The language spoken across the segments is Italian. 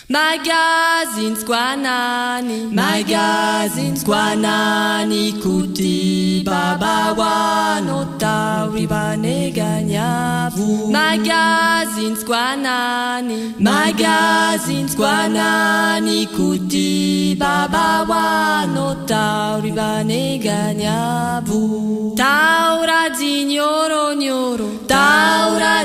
Magazine squanani kuti baba wa no tauri baneganyavu. Magazine squanani kuti baba wa no tauri baneganyavu. Taura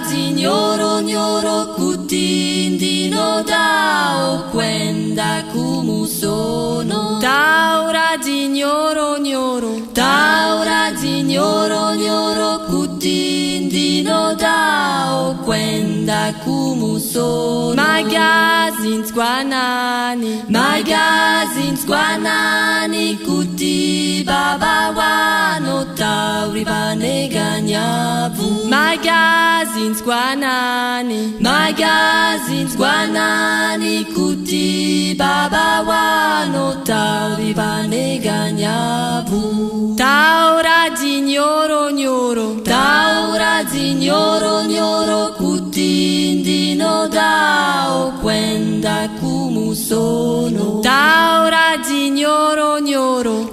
zignoro nyoro kuti ndino dao kwenda kumusono. Taura zignoro nyoro kuti ndino dao kwenda kumusono. Magazine squanani kuti baba wa no tauri baneganyavu. Magazine squanani kuti baba wa no tauri baneganyavu. Taura zignoro nyoro kuti ndino dao kwenda kumusono.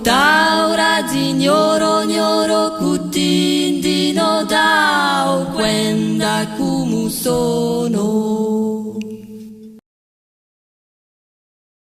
Taura zignoro nyoro kuti ndino dao kwenda kumusono.